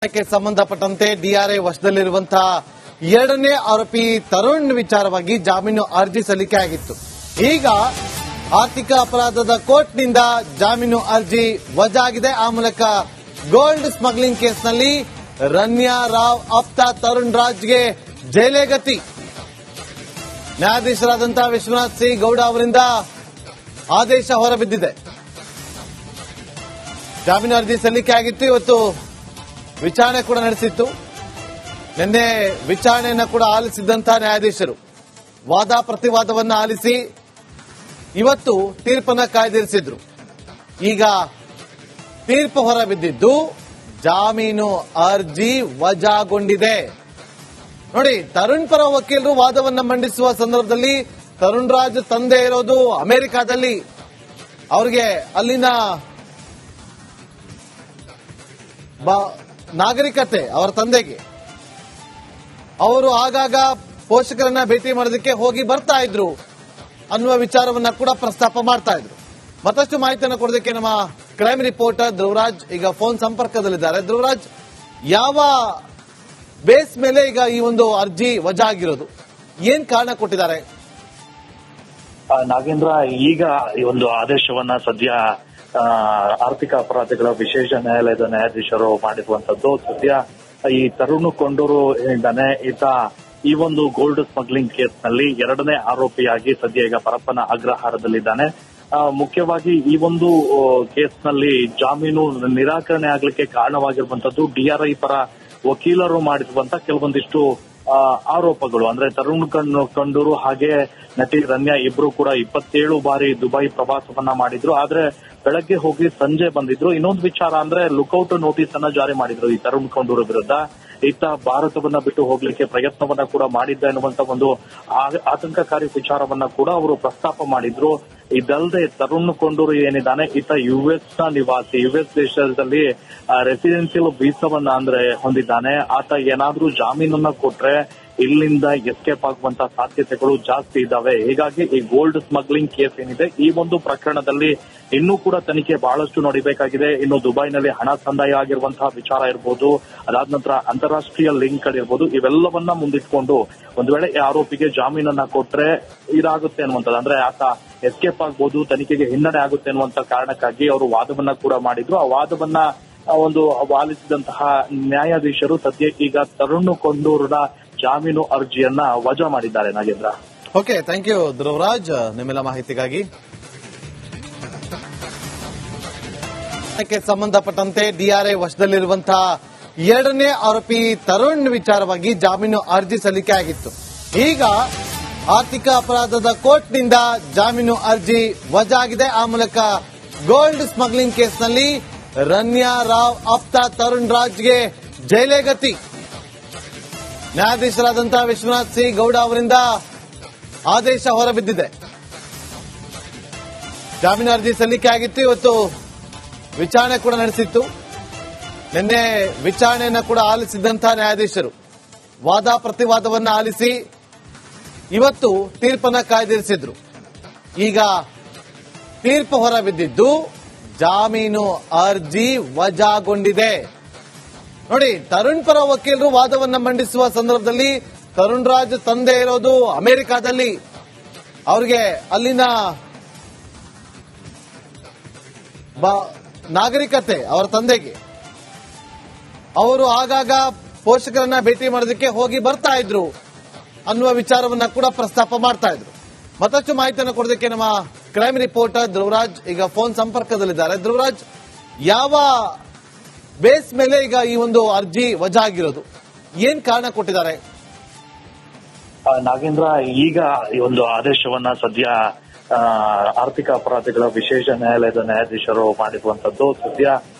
ಕ್ಕೆ ಸಂಬಂಧಪಟ್ಟಂತೆ ಡಿಆರ್ಐ ವಶದಲ್ಲಿರುವಂತಹ ಎರಡನೇ ಆರೋಪಿ ತರುಣ್ ವಿಚಾರವಾಗಿ ಜಾಮೀನು ಅರ್ಜಿ ಸಲ್ಲಿಕೆ ಆಗಿತ್ತು. ಈಗ ಆರ್ಥಿಕ ಅಪರಾಧದ ಕೋರ್ಟ್ನಿಂದ ಜಾಮೀನು ಅರ್ಜಿ ವಜಾ ಆಗಿದೆ. ಆ ಮೂಲಕ ಗೋಲ್ಡ್ ಸ್ಮಗ್ಲಿಂಗ್ ಕೇಸ್ನಲ್ಲಿ ರನ್ಯಾ ರಾವ್ ಆಪ್ತ ತರುಣ್ ರಾಜ್ಗೆ ಜೈಲೇ ಗತಿ. ನ್ಯಾಯಾಧೀಶರಾದಂತಹ ವಿಶ್ವನಾಥ್ ಸಿ ಗೌಡ ಅವರಿಂದ ಆದೇಶ ಹೊರಬಿದ್ದಿದೆ. ಜಾಮೀನು ಅರ್ಜಿ ಸಲ್ಲಿಕೆ ಆಗಿತ್ತು. ಇವತ್ತು ವಿಚಾರಣೆ ಕೂಡ ನಡೆಸಿತ್ತು. ನಿನ್ನೆ ವಿಚಾರಣೆಯನ್ನು ಕೂಡ ಆಲಿಸಿದ್ದಂತಹ ನ್ಯಾಯಾಧೀಶರು ವಾದ ಪ್ರತಿವಾದವನ್ನು ಆಲಿಸಿ ಇವತ್ತು ತೀರ್ಪನ್ನು ಕಾಯ್ದಿರಿಸಿದ್ರು. ಈಗ ತೀರ್ಪು ಹೊರಬಿದ್ದಿದ್ದು ಜಾಮೀನು ಅರ್ಜಿ ವಜಾಗೊಂಡಿದೆ. ನೋಡಿ, ತರುಣ್ ಪರ ವಕೀಲರು ವಾದವನ್ನು ಮಂಡಿಸುವ ಸಂದರ್ಭದಲ್ಲಿ ತರುಣ್ ರಾಜ್ ತಂದೆ ಇರೋದು ಅಮೆರಿಕಾದಲ್ಲಿ. ಅವರಿಗೆ ಅಲ್ಲಿನ ನಾಗರಿಕತೆ ಅವರ ತಂದೆಗೆ. ಅವರು ಆಗಾಗ ಪೋಷಕರನ್ನ ಭೇಟಿ ಮಾಡೋದಕ್ಕೆ ಹೋಗಿ ಬರ್ತಾ ಇದ್ರು ಅನ್ನುವ ವಿಚಾರವನ್ನ ಕೂಡ ಪ್ರಸ್ತಾಪ ಮಾಡ್ತಾ ಇದ್ರು. ಮತ್ತಷ್ಟು ಮಾಹಿತಿಯನ್ನು ಕೊಡೋದಕ್ಕೆ ನಮ್ಮ ಕ್ರೈಮ್ ರಿಪೋರ್ಟರ್ ಧ್ರುವರಾಜ್ ಈಗ ಫೋನ್ ಸಂಪರ್ಕದಲ್ಲಿದ್ದಾರೆ. ಧ್ರುವರಾಜ್, ಯಾವ ಬೇಸ್ ಮೇಲೆ ಈಗ ಈ ಒಂದು ಅರ್ಜಿ ವಜಾ ಆಗಿರೋದು? ಏನ್ ಕಾರಣ ಕೊಟ್ಟಿದ್ದಾರೆ? ನಾಗೇಂದ್ರ, ಈಗ ಈ ಒಂದು ಆದೇಶವನ್ನ ಸದ್ಯ ಆರ್ಥಿಕ ಅಪರಾಧಗಳ ವಿಶೇಷ ನ್ಯಾಯಾಲಯದ ನ್ಯಾಯಾಧೀಶರು ಮಾಡಿರುವಂತದ್ದು. ಸದ್ಯ ಈ ತರುಣ್ ಕೊಂಡೂರು ಏನಿದ್ದಾನೆ, ಈತ ಈ ಒಂದು ಗೋಲ್ಡ್ ಸ್ಮಗ್ಲಿಂಗ್ ಕೇಸ್ನಲ್ಲಿ ಎರಡನೇ ಆರೋಪಿಯಾಗಿ ಸದ್ಯ ಈಗ ಪರಪ್ಪನ ಅಗ್ರಹಾರದಲ್ಲಿದ್ದಾನೆ. ಮುಖ್ಯವಾಗಿ ಈ ಒಂದು ಕೇಸ್ನಲ್ಲಿ ಜಾಮೀನು ನಿರಾಕರಣೆ ಆಗ್ಲಿಕ್ಕೆ ಕಾರಣವಾಗಿರುವಂತದ್ದು ಡಿಆರ್ಐ ಪರ ವಕೀಲರು ಮಾಡಿರುವಂತ ಕೆಲವೊಂದಿಷ್ಟು ಆರೋಪಗಳು. ಅಂದ್ರೆ ತರುಣ್ ಕೊಂಡೂರು ಹಾಗೆ ನಟಿ ರನ್ಯಾ ಇಬ್ರು ಕೂಡ 27 ಬಾರಿ ದುಬೈ ಪ್ರವಾಸವನ್ನ ಮಾಡಿದ್ರು. ಆದ್ರೆ ಬೆಳಗ್ಗೆ ಹೋಗಿ ಸಂಜೆ ಬಂದಿದ್ರು. ಇನ್ನೊಂದು ವಿಚಾರ ಅಂದ್ರೆ ಲುಕೌಟ್ ನೋಟಿಸ್ ಅನ್ನ ಜಾರಿ ಮಾಡಿದ್ರು ಈ ತರುಣ್ ಕೊಂಡೂರು ವಿರುದ್ಧ. ಈತ ಭಾರತವನ್ನ ಬಿಟ್ಟು ಹೋಗ್ಲಿಕ್ಕೆ ಪ್ರಯತ್ನವನ್ನ ಕೂಡ ಮಾಡಿದ್ದ ಎನ್ನುವಂತ ಒಂದು ಆತಂಕಕಾರಿ ವಿಚಾರವನ್ನ ಕೂಡ ಅವರು ಪ್ರಸ್ತಾಪ ಮಾಡಿದ್ರು. ಇದಲ್ಲದೆ ತರುಣ್ ಕೊಂಡೂರು ಏನಿದ್ದಾನೆ, ಈತ ಯುಎಸ್ ನ ನಿವಾಸಿ, ಯುಎಸ್ ದೇಶದಲ್ಲಿ ರೆಸಿಡೆನ್ಸಿಯಲ್ ವೀಸಾವನ್ನ ಅಂದ್ರೆ ಹೊಂದಿದ್ದಾನೆ. ಆತ ಏನಾದ್ರೂ ಜಾಮೀನನ್ನ ಕೊಟ್ರೆ ಇಲ್ಲಿಂದ ಎಸ್ಕೇಪ್ ಆಗುವಂತ ಸಾಧ್ಯತೆಗಳು ಜಾಸ್ತಿ ಇದ್ದಾವೆ. ಹೀಗಾಗಿ ಈ ಗೋಲ್ಡ್ ಸ್ಮಗ್ಲಿಂಗ್ ಕೇಸ್ ಏನಿದೆ, ಈ ಒಂದು ಪ್ರಕರಣದಲ್ಲಿ ಇನ್ನೂ ಕೂಡ ತನಿಖೆ ಬಹಳಷ್ಟು ನೋಡಬೇಕಾಗಿದೆ. ಇನ್ನು ದುಬೈನಲ್ಲಿ ಹಣ ಸಂದಾಯ ಆಗಿರುವಂತಹ ವಿಚಾರ ಇರಬಹುದು, ಅದಾದ ನಂತರ ಅಂತಾರಾಷ್ಟ್ರೀಯ ಲಿಂಕ್ ಗಳಿರ್ಬೋದು, ಇವೆಲ್ಲವನ್ನ ಮುಂದಿಟ್ಕೊಂಡು ಒಂದು ವೇಳೆ ಈ ಆರೋಪಿಗೆ ಜಾಮೀನನ್ನ ಕೊಟ್ರೆ ಇದಾಗುತ್ತೆ ಅನ್ನುವಂಥದ್ದು, ಅಂದ್ರೆ ಆತ ಎಸ್ಕೇಪ್ ಆಗಬಹುದು, ತನಿಖೆಗೆ ಹಿನ್ನಡೆ ಆಗುತ್ತೆ ಅನ್ನುವಂತ ಕಾರಣಕ್ಕಾಗಿ ಅವರು ವಾದವನ್ನ ಕೂಡ ಮಾಡಿದ್ರು. ಆ ವಾದವನ್ನ ಒಂದು ಆಲಿಸಿದಂತಹ ನ್ಯಾಯಾಧೀಶರು ಸದ್ಯ ಈಗ ತರುಣ್ ಕೊಂಡೂರಿನ ಜಾಮೀನು ಅರ್ಜಿಯನ್ನ ವಜಾ ಮಾಡಿದ್ದಾರೆ. Nagendra, okay, thank you Dhruvaraj ನಿಮ್ಮೆಲ್ಲ ಮಾಹಿತಿಗಾಗಿ. ಕ್ಕೆ ಸಂಬಂಧಪಟ್ಟಂತೆ ಡಿಆರ್ಐ ವಶದಲ್ಲಿರುವಂತಹ ಎರಡನೇ ಆರೋಪಿ ತರುಣ್ ವಿಚಾರವಾಗಿ ಜಾಮೀನು ಅರ್ಜಿ ಸಲ್ಲಿಕೆ ಆಗಿತ್ತು. ಈಗ ಆರ್ಥಿಕ ಅಪರಾಧದ ಕೋರ್ಟ್ನಿಂದ ಜಾಮೀನು ಅರ್ಜಿ ವಜಾ ಆಗಿದೆ. ಆ ಮೂಲಕ ಗೋಲ್ಡ್ ಸ್ಮಗ್ಲಿಂಗ್ ಕೇಸ್ನಲ್ಲಿ ರನ್ಯಾ ರಾವ್ ಆಪ್ತ ತರುಣ್ ರಾಜ್ಗೆ ಜೈಲೇ ಗತಿ. ನ್ಯಾಯಾಧೀಶರಾದಂತಹ ವಿಶ್ವನಾಥ್ ಸಿ ಗೌಡ ಅವರಿಂದ ಆದೇಶ ಹೊರಬಿದ್ದಿದೆ. ಜಾಮೀನು ಅರ್ಜಿ ಸಲ್ಲಿಕೆ ಆಗಿತ್ತು. ಇವತ್ತು ವಿಚಾರಣೆ ಕೂಡ ನಡೆಸಿತ್ತು. ನಿನ್ನೆ ವಿಚಾರಣೆಯನ್ನು ಕೂಡ ಆಲಿಸಿದ್ದಂತಹ ನ್ಯಾಯಾಧೀಶರು ವಾದ ಪ್ರತಿವಾದವನ್ನು ಆಲಿಸಿ ಇವತ್ತು ತೀರ್ಪನ್ನು ಕಾಯ್ದಿರಿಸಿದ್ರು. ಈಗ ತೀರ್ಪು ಹೊರಬಿದ್ದಿದ್ದು ಜಾಮೀನು ಅರ್ಜಿ ವಜಾಗೊಂಡಿದೆ. ನೋಡಿ, ತರುಣ್ ಪರ ವಕೀಲರು ವಾದವನ್ನು ಮಂಡಿಸುವ ಸಂದರ್ಭದಲ್ಲಿ ತರುಣ್ ರಾಜ್ ತಂದೆ ಇರೋದು ಅಮೆರಿಕಾದಲ್ಲಿ. ಅವರಿಗೆ ಅಲ್ಲಿನ ನಾಗರಿಕತೆ ಅವರ ತಂದೆಗೆ. ಅವರು ಆಗಾಗ ಪೋಷಕರನ್ನ ಭೇಟಿ ಮಾಡೋದಕ್ಕೆ ಹೋಗಿ ಬರ್ತಾ ಇದ್ರು ಅನ್ನುವ ವಿಚಾರವನ್ನ ಕೂಡ ಪ್ರಸ್ತಾಪ ಮಾಡ್ತಾ ಇದ್ರು. ಮತ್ತಷ್ಟು ಮಾಹಿತಿಯನ್ನು ಕೊಡೋದಕ್ಕೆ ನಮ್ಮ ಕ್ರೈಮ್ ರಿಪೋರ್ಟರ್ ಧ್ರುವರಾಜ್ ಈಗ ಫೋನ್ ಸಂಪರ್ಕದಲ್ಲಿದ್ದಾರೆ. ಧ್ರುವರಾಜ್, ಯಾವ ಬೇಸ್ ಮೇಲೆ ಈಗ ಈ ಒಂದು ಅರ್ಜಿ ವಜಾ ಆಗಿರೋದು? ಏನ್ ಕಾರಣ ಕೊಟ್ಟಿದ್ದಾರೆ? ನಾಗೇಂದ್ರ, ಈಗ ಈ ಒಂದು ಆದೇಶವನ್ನ ಸದ್ಯ ಆರ್ಥಿಕ ಅಪರಾಧಗಳ ವಿಶೇಷ ನ್ಯಾಯಾಲಯದ ನ್ಯಾಯಾಧೀಶರು ಮಾಡಿರುವಂತದ್ದು. ಸದ್ಯ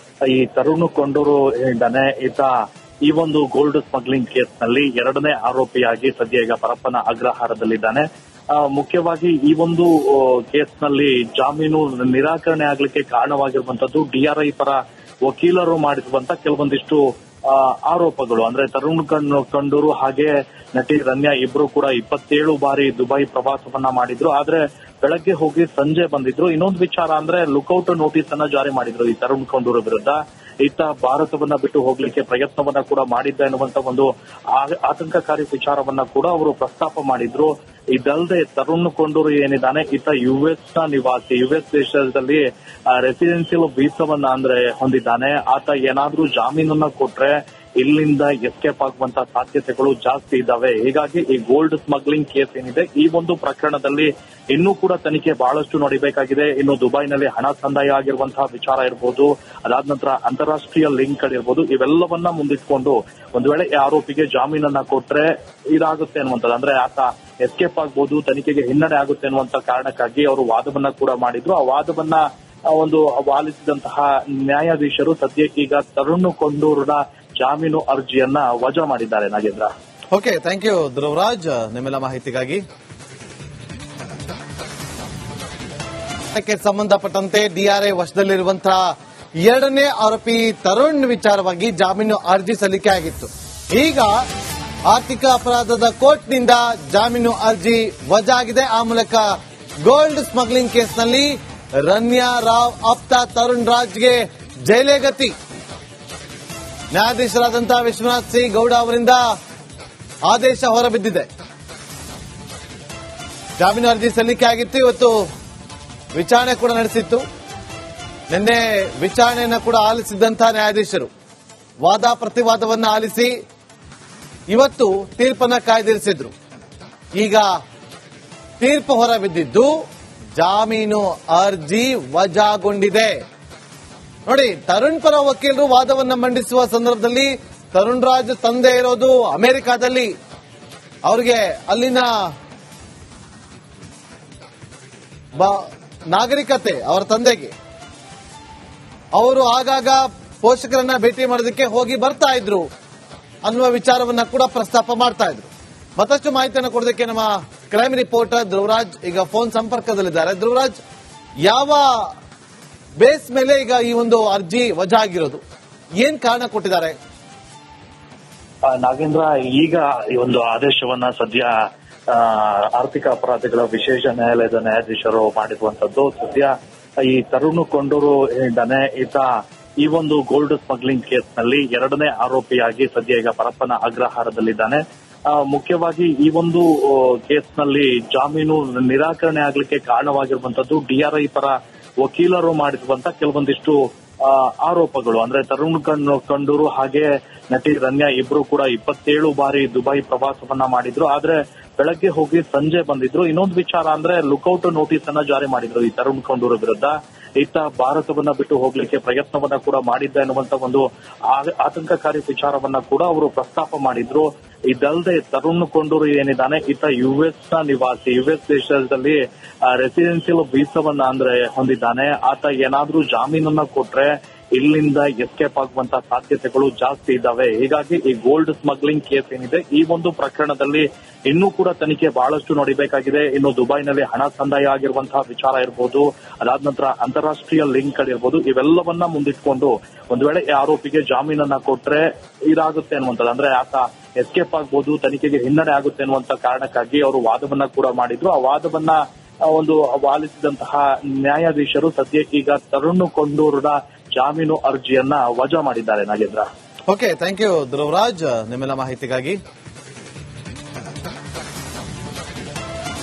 ಈ ತರುಣ್ ಕೊಂಡೂರು ಏನಿದ್ದಾನೆ, ಈತ ಈ ಒಂದು ಗೋಲ್ಡ್ ಸ್ಮಗ್ಲಿಂಗ್ ಕೇಸ್ನಲ್ಲಿ ಎರಡನೇ ಆರೋಪಿಯಾಗಿ ಸದ್ಯ ಈಗ ಪರಪ್ಪನ ಅಗ್ರಹಾರದಲ್ಲಿದ್ದಾನೆ. ಮುಖ್ಯವಾಗಿ ಈ ಒಂದು ಕೇಸ್ನಲ್ಲಿ ಜಾಮೀನು ನಿರಾಕರಣೆ ಆಗ್ಲಿಕ್ಕೆ ಕಾರಣವಾಗಿರುವಂತದ್ದು ಡಿಆರ್ಐ ಪರ ವಕೀಲರು ಮಾಡಿರುವಂತ ಕೆಲವೊಂದಿಷ್ಟು ಆರೋಪಗಳು. ಅಂದ್ರೆ ತರುಣ್ ಕೊಂಡೂರು ಹಾಗೆ ನಟಿ ರನ್ಯಾ ಇಬ್ರು ಕೂಡ 27 ಬಾರಿ ದುಬೈ ಪ್ರವಾಸವನ್ನ ಮಾಡಿದ್ರು. ಆದ್ರೆ ಬೆಳಗ್ಗೆ ಹೋಗಿ ಸಂಜೆ ಬಂದಿದ್ರು. ಇನ್ನೊಂದು ವಿಚಾರ ಅಂದ್ರೆ ಲುಕೌಟ್ ನೋಟಿಸ್ ಅನ್ನ ಜಾರಿ ಮಾಡಿದ್ರು ಈ ತರುಣ್ ಕೊಂಡೂರು ವಿರುದ್ಧ. ಈತ ಭಾರತವನ್ನ ಬಿಟ್ಟು ಹೋಗ್ಲಿಕ್ಕೆ ಪ್ರಯತ್ನವನ್ನ ಕೂಡ ಮಾಡಿದ್ದ ಎನ್ನುವಂತ ಒಂದು ಆತಂಕಕಾರಿ ವಿಚಾರವನ್ನ ಕೂಡ ಅವರು ಪ್ರಸ್ತಾಪ ಮಾಡಿದ್ರು. ಇದಲ್ಲದೆ ತರುಣ್ ಕೊಂಡೂರು ಏನಿದ್ದಾನೆ ಈತ ಯುಎಸ್ ನ ನಿವಾಸಿ, ಯುಎಸ್ ದೇಶದಲ್ಲಿ ರೆಸಿಡೆನ್ಸಿಯಲ್ ವೀಸಾವನ್ನ ಹೊಂದಿದ್ದಾನೆ. ಆತ ಏನಾದ್ರೂ ಜಾಮೀನನ್ನ ಕೊಟ್ರೆ ಇಲ್ಲಿಂದ ಎಸ್ಕೇಪ್ ಆಗುವಂತ ಸಾಧ್ಯತೆಗಳು ಜಾಸ್ತಿ ಇದ್ದಾವೆ. ಹೀಗಾಗಿ ಈ ಗೋಲ್ಡ್ ಸ್ಮಗ್ಲಿಂಗ್ ಕೇಸ್ ಏನಿದೆ ಈ ಒಂದು ಪ್ರಕರಣದಲ್ಲಿ ಇನ್ನೂ ಕೂಡ ತನಿಖೆ ಬಹಳಷ್ಟು ನಡೀಬೇಕಾಗಿದೆ. ಇನ್ನು ದುಬೈನಲ್ಲಿ ಹಣ ಸಂದಾಯ ಆಗಿರುವಂತಹ ವಿಚಾರ ಇರಬಹುದು, ಅದಾದ ನಂತರ ಅಂತಾರಾಷ್ಟ್ರೀಯ ಲಿಂಕ್ಗಳಿರ್ಬೋದು, ಇವೆಲ್ಲವನ್ನ ಮುಂದಿಟ್ಕೊಂಡು ಒಂದು ವೇಳೆ ಆರೋಪಿಗೆ ಜಾಮೀನನ್ನ ಕೊಟ್ರೆ ಇದಾಗುತ್ತೆ ಅನ್ನುವಂಥದ್ದು, ಅಂದ್ರೆ ಆತ ಎಸ್ಕೇಪ್ ಆಗ್ಬಹುದು, ತನಿಖೆಗೆ ಹಿನ್ನಡೆ ಆಗುತ್ತೆ ಅನ್ನುವಂತ ಕಾರಣಕ್ಕಾಗಿ ಅವರು ವಾದವನ್ನ ಕೂಡ ಮಾಡಿದ್ರು. ಆ ವಾದವನ್ನ ಆಲಿಸಿದಂತಹ ನ್ಯಾಯಾಧೀಶರು ಸದ್ಯಕ್ಕೀಗ ತರುಣ್ ಕೊಂಡೂರಿನ ಜಾಮೀನು ಅರ್ಜಿಯನ್ನ ವಜಾ ಮಾಡಿದ್ದಾರೆ. Nagendra, okay, thank you Dhruvaraj ನಿಮ್ಮೆಲ್ಲ ಮಾಹಿತಿಗಾಗಿ. ಸಂಬಂಧಪಟ್ಟಂತೆ ಡಿಆರ್ಐ ವಶದಲ್ಲಿರುವಂತಹ ಎರಡನೇ ಆರೋಪಿ ತರುಣ್ ವಿಚಾರವಾಗಿ ಜಾಮೀನು ಅರ್ಜಿ ಸಲ್ಲಿಕೆ ಆಗಿತ್ತು. ಈಗ ಆರ್ಥಿಕ ಅಪರಾಧದ ಕೋರ್ಟ್ನಿಂದ ಜಾಮೀನು ಅರ್ಜಿ ವಜಾ ಆಗಿದೆ. ಆ ಮೂಲಕ ಗೋಲ್ಡ್ ಸ್ಮಗ್ಲಿಂಗ್ ಕೇಸ್ನಲ್ಲಿ ರನ್ಯಾ ರಾವ್ ಆಪ್ತ ತರುಣ್ ರಾಜ್ಗೆ ಜೈಲೇ ಗತಿ. ನ್ಯಾಯಾಧೀಶರಾದಂತಹ ವಿಶ್ವನಾಥ್ ಸಿ ಗೌಡ ಅವರಿಂದ ಆದೇಶ ಹೊರಬಿದ್ದಿದೆ. ಜಾಮೀನು ಅರ್ಜಿ ಸಲ್ಲಿಕೆ ಆಗಿತ್ತು. ಇವತ್ತು ವಿಚಾರಣೆ ಕೂಡ ನಡೆಸಿತ್ತು. ನಿನ್ನೆ ವಿಚಾರಣೆಯನ್ನು ಕೂಡ ಆಲಿಸಿದಂತಹ ನ್ಯಾಯಾಧೀಶರು ವಾದ ಪ್ರತಿವಾದವನ್ನು ಆಲಿಸಿ ಇವತ್ತು ತೀರ್ಪನ್ನ ಕಾಯ್ದಿರಿಸಿದ್ರು. ಈಗ ತೀರ್ಪು ಹೊರಬಿದ್ದಿದ್ದು ಜಾಮೀನು ಅರ್ಜಿ ವಜಾಗೊಂಡಿದೆ. ನೋಡಿ, ತರುಣ್ ಪರ ವಕೀಲರು ವಾದವನ್ನ ಮಂಡಿಸುವ ಸಂದರ್ಭದಲ್ಲಿ ತರುಣ್ ರಾಜ್ ತಂದೆ ಇರೋದು ಅಮೆರಿಕಾದಲ್ಲಿ, ಅವರಿಗೆ ಅಲ್ಲಿನ ನಾಗರಿಕತೆ ಅವರ ತಂದೆಗೆ, ಅವರು ಆಗಾಗ ಪೋಷಕರನ್ನ ಭೇಟಿ ಮಾಡೋದಕ್ಕೆ ಹೋಗಿ ಬರ್ತಾ ಇದ್ರು ಅನ್ನುವ ವಿಚಾರವನ್ನ ಕೂಡ ಪ್ರಸ್ತಾಪ ಮಾಡ್ತಾ ಇದ್ರು. ಮತ್ತಷ್ಟು ಮಾಹಿತಿಯನ್ನು ಕೊಡೋದಕ್ಕೆ ನಮ್ಮ ಕ್ರೈಮ್ ರಿಪೋರ್ಟರ್ ಧ್ರುವರಾಜ್ ಈಗ ಫೋನ್ ಸಂಪರ್ಕದಲ್ಲಿದ್ದಾರೆ. ಧ್ರುವರಾಜ್, ಯಾವ ಬೇಸ್ ಮೇಲೆ ಈಗ ಈ ಒಂದು ಅರ್ಜಿ ವಜಾ ಆಗಿರೋದು, ಏನ್ ಕಾರಣ ಕೊಟ್ಟಿದ್ದಾರೆ? ನಾಗೇಂದ್ರ, ಈಗ ಈ ಒಂದು ಆದೇಶವನ್ನ ಸದ್ಯ ಆರ್ಥಿಕ ಅಪರಾಧಗಳ ವಿಶೇಷ ನ್ಯಾಯಾಲಯದ ನ್ಯಾಯಾಧೀಶರು ಮಾಡಿರುವಂತದ್ದು. ಸದ್ಯ ಈ ತರುಣ್ ಕೊಂಡೂರು ಏನಿದ್ದಾನೆ ಈತ ಈ ಒಂದು ಗೋಲ್ಡ್ ಸ್ಮಗ್ಲಿಂಗ್ ಕೇಸ್ನಲ್ಲಿ ಎರಡನೇ ಆರೋಪಿಯಾಗಿ ಸದ್ಯ ಈಗ ಪರಪ್ಪನ ಅಗ್ರಹಾರದಲ್ಲಿದ್ದಾನೆ. ಮುಖ್ಯವಾಗಿ ಈ ಒಂದು ಕೇಸ್ನಲ್ಲಿ ಜಾಮೀನು ನಿರಾಕರಣೆ ಆಗ್ಲಿಕ್ಕೆ ಕಾರಣವಾಗಿರುವಂತದ್ದು ಡಿಆರ್ಐ ಪರ ವಕೀಲರು ಮಾಡಿರುವಂತ ಕೆಲವೊಂದಿಷ್ಟು ಆರೋಪಗಳು. ಅಂದ್ರೆ ತರುಣ್ ಕೊಂಡೂರು ಹಾಗೆ ನಟಿ ರನ್ಯಾ ಇಬ್ರು ಕೂಡ 27 ಬಾರಿ ದುಬೈ ಪ್ರವಾಸವನ್ನ ಮಾಡಿದ್ರು. ಆದ್ರೆ ಬೆಳಗ್ಗೆ ಹೋಗಿ ಸಂಜೆ ಬಂದಿದ್ರು. ಇನ್ನೊಂದು ವಿಚಾರ ಅಂದ್ರೆ ಲುಕೌಟ್ ನೋಟಿಸ್ ಅನ್ನ ಜಾರಿ ಮಾಡಿದ್ರು ಈ ತರುಣ್ ಕೊಂಡೂರು ವಿರುದ್ಧ. ಈತ ಭಾರತವನ್ನ ಬಿಟ್ಟು ಹೋಗ್ಲಿಕ್ಕೆ ಪ್ರಯತ್ನವನ್ನ ಕೂಡ ಮಾಡಿದ್ದ ಎನ್ನುವಂತ ಒಂದು ಆತಂಕಕಾರಿ ವಿಚಾರವನ್ನ ಕೂಡ ಅವರು ಪ್ರಸ್ತಾಪ ಮಾಡಿದ್ರು. ಇದಲ್ಲದೆ ತರುಣ್ ಕೊಂಡೂರು ಏನಿದ್ದಾನೆ ಈತ ಯುಎಸ್ ನ ನಿವಾಸಿ, ಯುಎಸ್ ದೇಶದಲ್ಲಿ ರೆಸಿಡೆನ್ಸಿಯಲ್ ವೀಸಾವನ್ನ ಹೊಂದಿದ್ದಾನೆ. ಆತ ಏನಾದ್ರೂ ಜಾಮೀನನ್ನ ಕೊಟ್ರೆ ಇಲ್ಲಿಂದ ಎಸ್ಕೇಪ್ ಆಗುವಂತ ಸಾಧ್ಯತೆಗಳು ಜಾಸ್ತಿ ಇದ್ದಾವೆ. ಹೀಗಾಗಿ ಈ ಗೋಲ್ಡ್ ಸ್ಮಗ್ಲಿಂಗ್ ಕೇಸ್ ಏನಿದೆ ಈ ಒಂದು ಪ್ರಕರಣದಲ್ಲಿ ಇನ್ನೂ ಕೂಡ ತನಿಖೆ ಬಹಳಷ್ಟು ನಡೀಬೇಕಾಗಿದೆ. ಇನ್ನು ದುಬೈನಲ್ಲಿ ಹಣ ಸಂದಾಯ ಆಗಿರುವಂತಹ ವಿಚಾರ ಇರಬಹುದು, ಅದಾದ ನಂತರ ಅಂತಾರಾಷ್ಟ್ರೀಯ ಲಿಂಕ್ಗಳಿರ್ಬೋದು, ಇವೆಲ್ಲವನ್ನ ಮುಂದಿಟ್ಕೊಂಡು ಒಂದು ವೇಳೆ ಆರೋಪಿಗೆ ಜಾಮೀನನ್ನ ಕೊಟ್ರೆ ಇದಾಗುತ್ತೆ ಅನ್ನುವಂಥದ್ದು, ಅಂದ್ರೆ ಆತ ಎಸ್ಕೇಪ್ ಆಗಬಹುದು, ತನಿಖೆಗೆ ಹಿನ್ನಡೆ ಆಗುತ್ತೆ ಅನ್ನುವಂತ ಕಾರಣಕ್ಕಾಗಿ ಅವರು ವಾದವನ್ನ ಕೂಡ ಮಾಡಿದ್ರು. ಆ ವಾದವನ್ನ ಆಲಿಸಿದಂತಹ ನ್ಯಾಯಾಧೀಶರು ಸದ್ಯಕ್ಕೀಗ ತರುಣ್ ಕೊಂಡೂರಿನ ಜಾಮೀನು ಅರ್ಜಿಯನ್ನ ವಜಾ ಮಾಡಿದ್ದಾರೆ. Nagendra, okay, thank you Dhruvaraj ನಿಮ್ಮೆಲ್ಲ ಮಾಹಿತಿಗಾಗಿ.